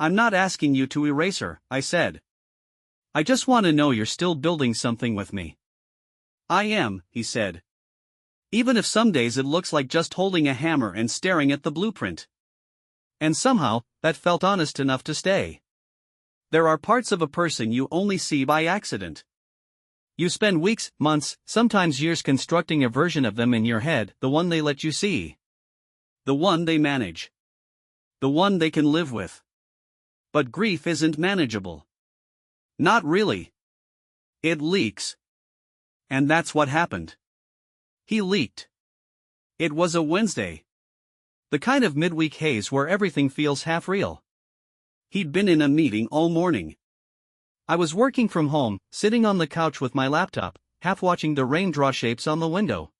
I'm not asking you to erase her, I said. I just want to know you're still building something with me. I am, he said. Even if some days it looks like just holding a hammer and staring at the blueprint. And somehow, that felt honest enough to stay. There are parts of a person you only see by accident. You spend weeks, months, sometimes years constructing a version of them in your head, the one they let you see. The one they manage. The one they can live with. But grief isn't manageable. Not really. It leaks. And that's what happened. He leaked. It was a Wednesday. The kind of midweek haze where everything feels half real. He'd been in a meeting all morning. I was working from home, sitting on the couch with my laptop, half watching the rain draw shapes on the window.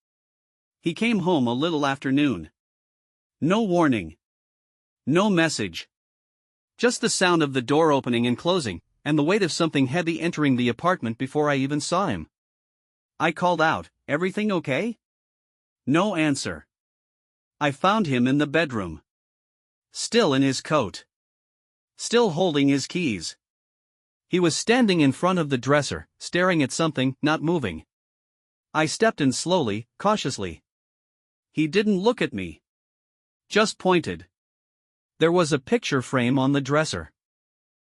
He came home a little after noon. No warning. No message. Just the sound of the door opening and closing, and the weight of something heavy entering the apartment before I even saw him. I called out, everything okay? No answer. I found him in the bedroom. Still in his coat. Still holding his keys. He was standing in front of the dresser, staring at something, not moving. I stepped in slowly, cautiously. He didn't look at me. Just pointed. There was a picture frame on the dresser.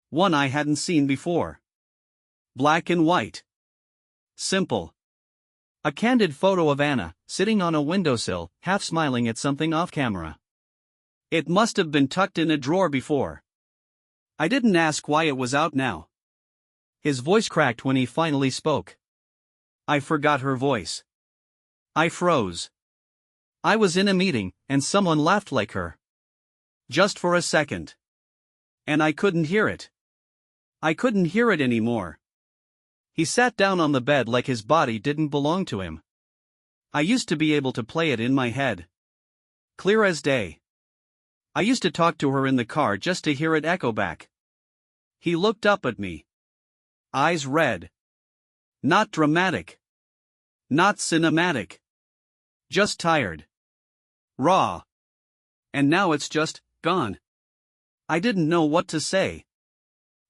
One I hadn't seen before. Black and white. Simple. A candid photo of Anna, sitting on a windowsill, half smiling at something off camera. It must have been tucked in a drawer before. I didn't ask why it was out now. His voice cracked when he finally spoke. I forgot her voice. I froze. I was in a meeting, and someone laughed like her. Just for a second. And I couldn't hear it. I couldn't hear it anymore. He sat down on the bed like his body didn't belong to him. I used to be able to play it in my head. Clear as day. I used to talk to her in the car just to hear it echo back. He looked up at me. Eyes red. Not dramatic. Not cinematic. Just tired. Raw. And now it's just gone. I didn't know what to say.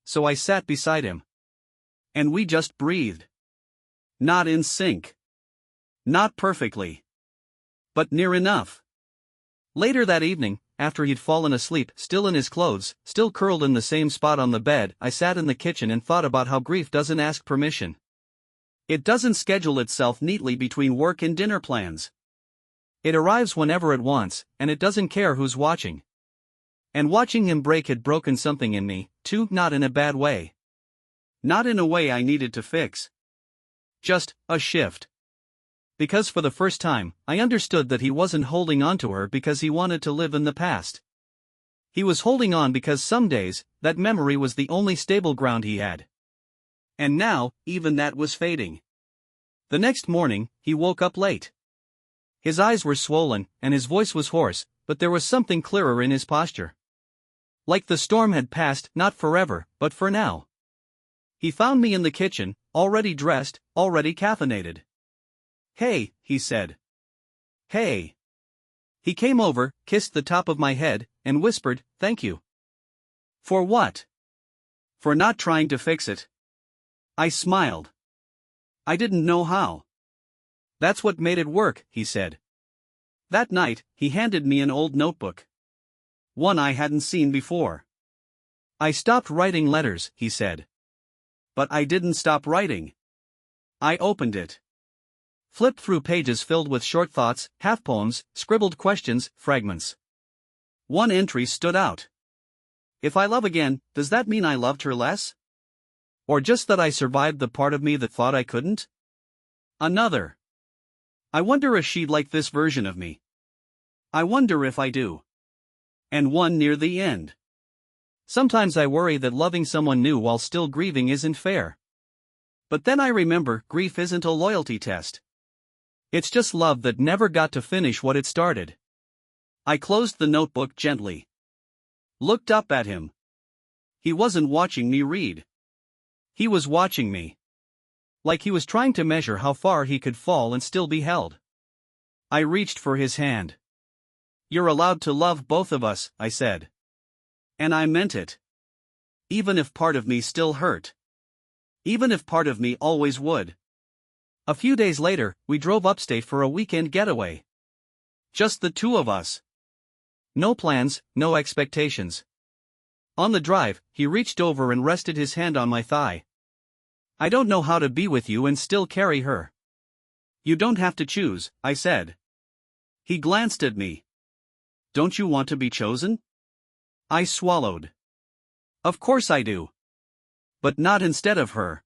So I sat beside him. And we just breathed. Not in sync. Not perfectly. But near enough. Later that evening, after he'd fallen asleep, still in his clothes, still curled in the same spot on the bed, I sat in the kitchen and thought about how grief doesn't ask permission. It doesn't schedule itself neatly between work and dinner plans. It arrives whenever it wants, and it doesn't care who's watching. And watching him break had broken something in me, too, not in a bad way. Not in a way I needed to fix. Just a shift. Because for the first time, I understood that he wasn't holding on to her because he wanted to live in the past. He was holding on because some days, that memory was the only stable ground he had. And now, even that was fading. The next morning, he woke up late. His eyes were swollen, and his voice was hoarse, but there was something clearer in his posture. Like the storm had passed, not forever, but for now. He found me in the kitchen, already dressed, already caffeinated. "Hey," he said. "Hey." He came over, kissed the top of my head, and whispered, "Thank you." For what? For not trying to fix it. I smiled. I didn't know how. "That's what made it work," he said. That night, he handed me an old notebook. One I hadn't seen before. "I stopped writing letters," he said. But I didn't stop writing. I opened it. Flipped through pages filled with short thoughts, half-poems, scribbled questions, fragments. One entry stood out. "If I love again, does that mean I loved her less? Or just that I survived the part of me that thought I couldn't?" Another. "I wonder if she'd like this version of me. I wonder if I do." And one near the end. "Sometimes I worry that loving someone new while still grieving isn't fair. But then I remember, grief isn't a loyalty test. It's just love that never got to finish what it started." I closed the notebook gently. Looked up at him. He wasn't watching me read. He was watching me. Like he was trying to measure how far he could fall and still be held. I reached for his hand. "You're allowed to love both of us," I said. And I meant it. Even if part of me still hurt. Even if part of me always would. A few days later, we drove upstate for a weekend getaway. Just the two of us. No plans, no expectations. On the drive, he reached over and rested his hand on my thigh. "I don't know how to be with you and still carry her." "You don't have to choose," I said. He glanced at me. "Don't you want to be chosen?" I swallowed. "Of course I do. But not instead of her.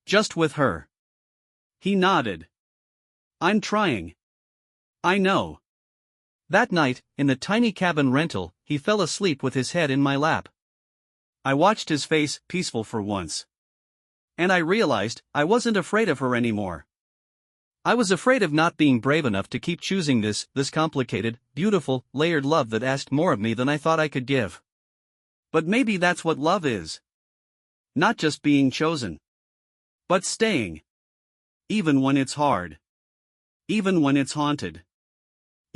Just with her." He nodded. "I'm trying. I know." That night, in the tiny cabin rental, he fell asleep with his head in my lap. I watched his face, peaceful for once. And I realized, I wasn't afraid of her anymore. I was afraid of not being brave enough to keep choosing this complicated, beautiful, layered love that asked more of me than I thought I could give. But maybe that's what love is. Not just being chosen. But staying. Even when it's hard. Even when it's haunted.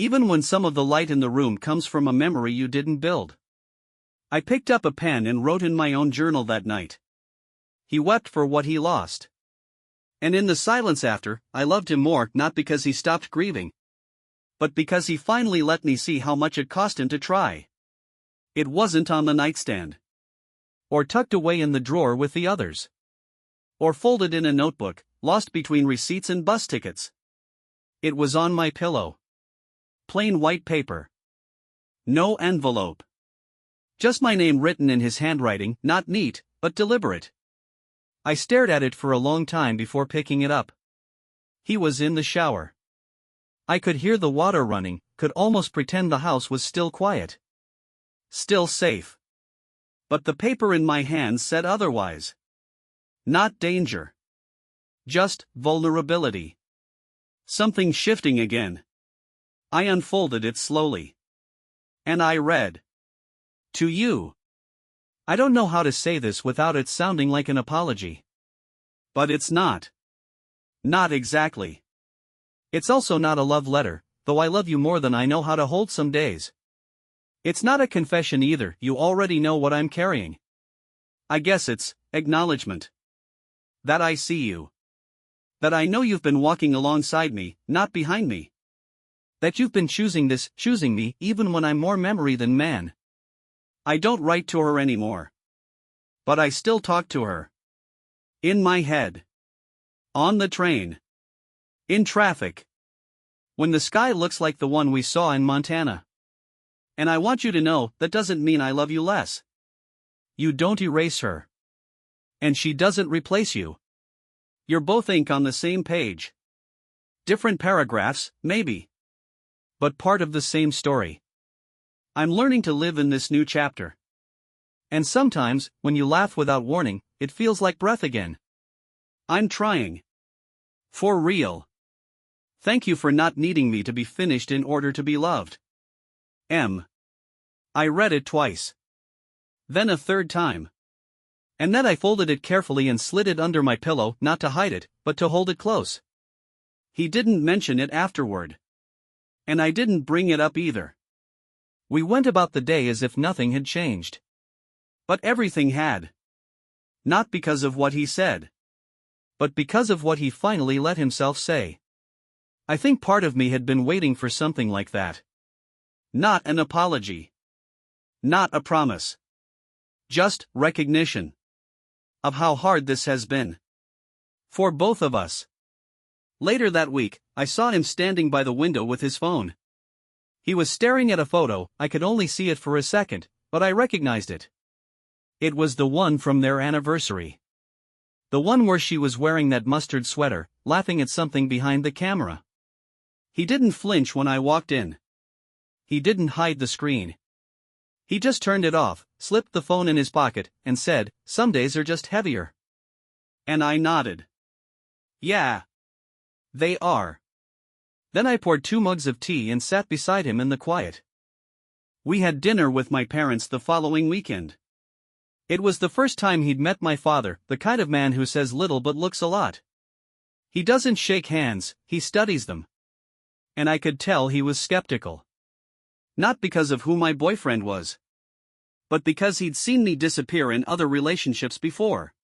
Even when some of the light in the room comes from a memory you didn't build. I picked up a pen and wrote in my own journal that night. He wept for what he lost. And in the silence after, I loved him more, not because he stopped grieving, but because he finally let me see how much it cost him to try. It wasn't on the nightstand. Or tucked away in the drawer with the others. Or folded in a notebook, lost between receipts and bus tickets. It was on my pillow. Plain white paper. No envelope. Just my name written in his handwriting, not neat, but deliberate. I stared at it for a long time before picking it up. He was in the shower. I could hear the water running, could almost pretend the house was still quiet. Still safe. But the paper in my hand said otherwise. Not danger. Just vulnerability. Something shifting again. I unfolded it slowly. And I read. To you. I don't know how to say this without it sounding like an apology. But it's not. Not exactly. It's also not a love letter, though I love you more than I know how to hold some days. It's not a confession either, you already know what I'm carrying. I guess it's acknowledgement. That I see you. That I know you've been walking alongside me, not behind me. That you've been choosing me, even when I'm more memory than man. I don't write to her anymore. But I still talk to her. In my head. On the train. In traffic. When the sky looks like the one we saw in Montana. And I want you to know, that doesn't mean I love you less. You don't erase her. And she doesn't replace you. You're both ink on the same page. Different paragraphs, maybe. But part of the same story. I'm learning to live in this new chapter. And sometimes, when you laugh without warning, it feels like breath again. I'm trying. For real. Thank you for not needing me to be finished in order to be loved. M. I read it twice. Then a third time. And then I folded it carefully and slid it under my pillow, not to hide it, but to hold it close. He didn't mention it afterward. And I didn't bring it up either. We went about the day as if nothing had changed. But everything had. Not because of what he said. But because of what he finally let himself say. I think part of me had been waiting for something like that. Not an apology. Not a promise. Just recognition. Of how hard this has been. For both of us. Later that week, I saw him standing by the window with his phone. He was staring at a photo. I could only see it for a second, but I recognized it. It was the one from their anniversary. The one where she was wearing that mustard sweater, laughing at something behind the camera. He didn't flinch when I walked in. He didn't hide the screen. He just turned it off, slipped the phone in his pocket, and said, "Some days are just heavier." And I nodded. Yeah. They are. Then I poured 2 mugs of tea and sat beside him in the quiet. We had dinner with my parents the following weekend. It was the first time he'd met my father, the kind of man who says little but looks a lot. He doesn't shake hands, he studies them. And I could tell he was skeptical. Not because of who my boyfriend was. But because he'd seen me disappear in other relationships before.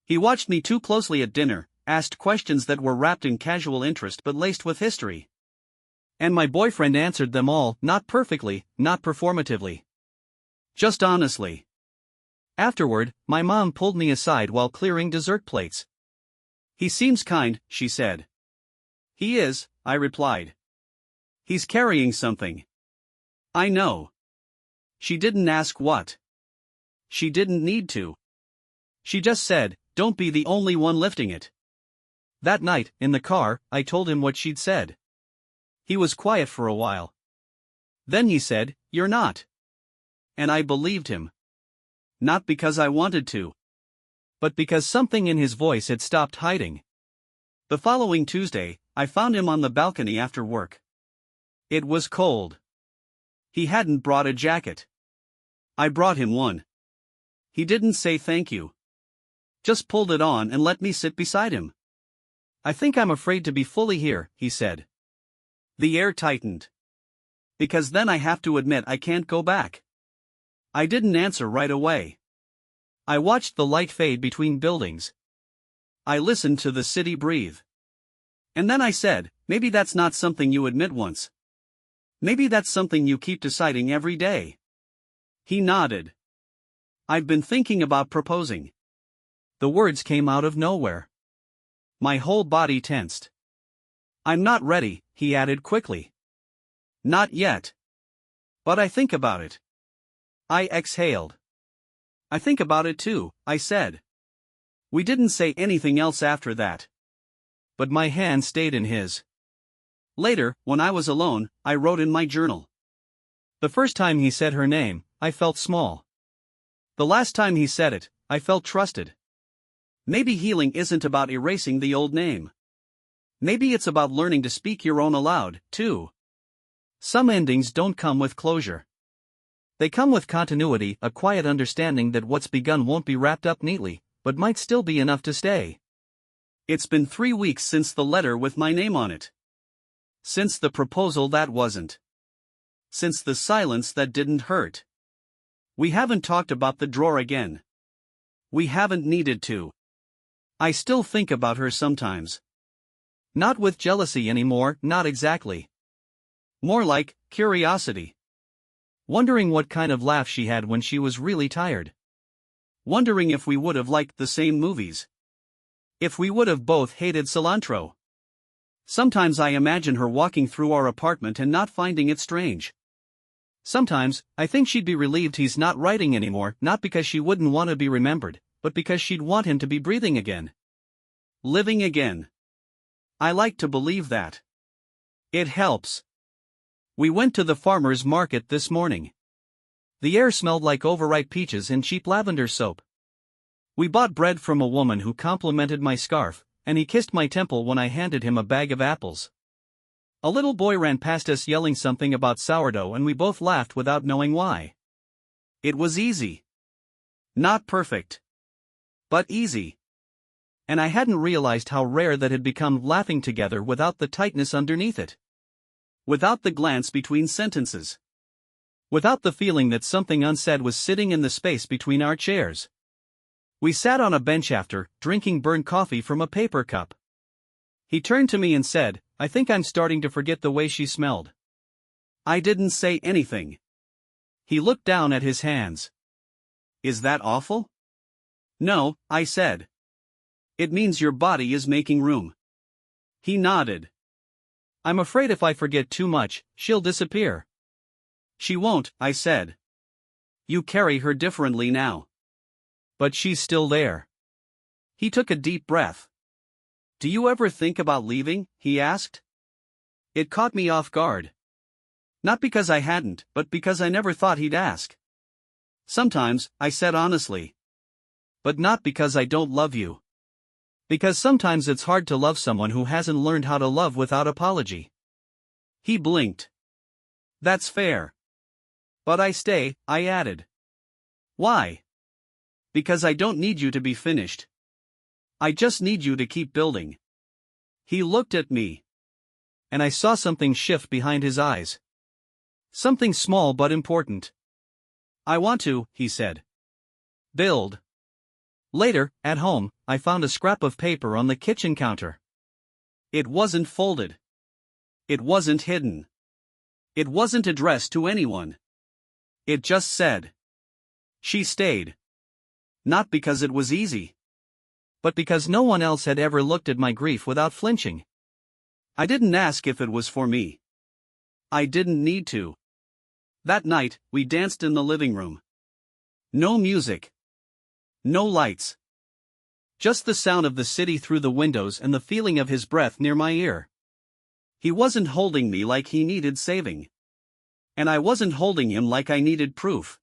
He watched me too closely at dinner, asked questions that were wrapped in casual interest but laced with history. And my boyfriend answered them all, not perfectly, not performatively. Just honestly. Afterward, my mom pulled me aside while clearing dessert plates. "He seems kind," she said. "He is," I replied. "He's carrying something." "I know." She didn't ask what. She didn't need to. She just said, "Don't be the only one lifting it." That night, in the car, I told him what she'd said. He was quiet for a while. Then he said, "You're not." And I believed him. Not because I wanted to. But because something in his voice had stopped hiding. The following Tuesday, I found him on the balcony after work. It was cold. He hadn't brought a jacket. I brought him one. He didn't say thank you. Just pulled it on and let me sit beside him. "I think I'm afraid to be fully here," he said. The air tightened. Because then I have to admit I can't go back. I didn't answer right away. I watched the light fade between buildings. I listened to the city breathe. And then I said, "Maybe that's not something you admit once. Maybe that's something you keep deciding every day." He nodded. "I've been thinking about proposing." The words came out of nowhere. My whole body tensed. "I'm not ready," he added quickly. "Not yet. But I think about it." I exhaled. "I think about it too," I said. We didn't say anything else after that. But my hand stayed in his. Later, when I was alone, I wrote in my journal. The first time he said her name, I felt small. The last time he said it, I felt trusted. Maybe healing isn't about erasing the old name. Maybe it's about learning to speak your own aloud, too. Some endings don't come with closure. They come with continuity, a quiet understanding that what's begun won't be wrapped up neatly, but might still be enough to stay. It's been 3 weeks since the letter with my name on it. Since the proposal that wasn't. Since the silence that didn't hurt. We haven't talked about the drawer again. We haven't needed to. I still think about her sometimes. Not with jealousy anymore, not exactly. More like curiosity. Wondering what kind of laugh she had when she was really tired. Wondering if we would have liked the same movies. If we would have both hated cilantro. Sometimes I imagine her walking through our apartment and not finding it strange. Sometimes, I think she'd be relieved he's not writing anymore, not because she wouldn't want to be remembered, but because she'd want him to be breathing again. Living again. I like to believe that. It helps. We went to the farmer's market this morning. The air smelled like overripe peaches and cheap lavender soap. We bought bread from a woman who complimented my scarf, and he kissed my temple when I handed him a bag of apples. A little boy ran past us yelling something about sourdough and we both laughed without knowing why. It was easy. Not perfect. But easy. And I hadn't realized how rare that had become, laughing together without the tightness underneath it. Without the glance between sentences. Without the feeling that something unsaid was sitting in the space between our chairs. We sat on a bench after, drinking burnt coffee from a paper cup. He turned to me and said, "I think I'm starting to forget the way she smelled." I didn't say anything. He looked down at his hands. "Is that awful?" "No," I said. "It means your body is making room." He nodded. "I'm afraid if I forget too much, she'll disappear." "She won't," I said. "You carry her differently now." "But she's still there." He took a deep breath. "Do you ever think about leaving?" he asked. It caught me off guard. Not because I hadn't, but because I never thought he'd ask. "Sometimes," I said honestly. "But not because I don't love you. Because sometimes it's hard to love someone who hasn't learned how to love without apology." He blinked. "That's fair. But I stay," I added. "Why?" "Because I don't need you to be finished. I just need you to keep building." He looked at me. And I saw something shift behind his eyes. Something small but important. "I want to," he said. "Build." Later, at home, I found a scrap of paper on the kitchen counter. It wasn't folded. It wasn't hidden. It wasn't addressed to anyone. It just said, "She stayed." Not because it was easy. But because no one else had ever looked at my grief without flinching. I didn't ask if it was for me. I didn't need to. That night, we danced in the living room. No music. No lights. Just the sound of the city through the windows and the feeling of his breath near my ear. He wasn't holding me like he needed saving. And I wasn't holding him like I needed proof.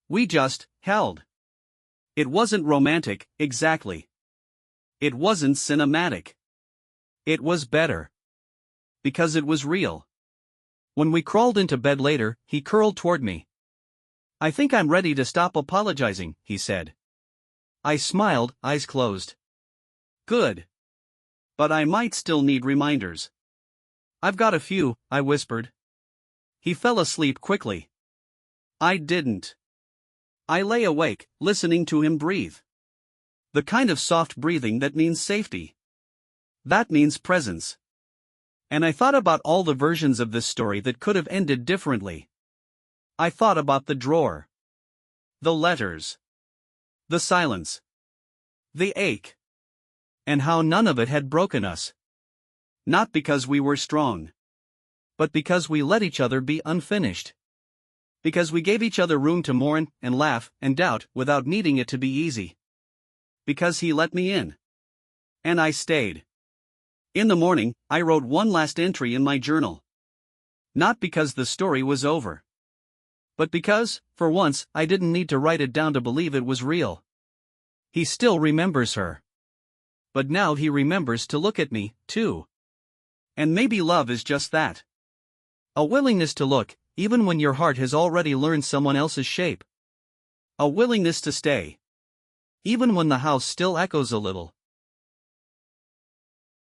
We just held. It wasn't romantic, exactly. It wasn't cinematic. It was better. Because it was real. When we crawled into bed later, he curled toward me. "I think I'm ready to stop apologizing," he said. I smiled, eyes closed. "Good. But I might still need reminders." "I've got a few," I whispered. He fell asleep quickly. I didn't. I lay awake, listening to him breathe. The kind of soft breathing that means safety. That means presence. And I thought about all the versions of this story that could have ended differently. I thought about the drawer. The letters. The silence. The ache. And how none of it had broken us. Not because we were strong. But because we let each other be unfinished. Because we gave each other room to mourn, and laugh, and doubt, without needing it to be easy. Because he let me in. And I stayed. In the morning, I wrote one last entry in my journal. Not because the story was over. But because, for once, I didn't need to write it down to believe it was real. He still remembers her. But now he remembers to look at me, too. And maybe love is just that. A willingness to look, even when your heart has already learned someone else's shape. A willingness to stay. Even when the house still echoes a little.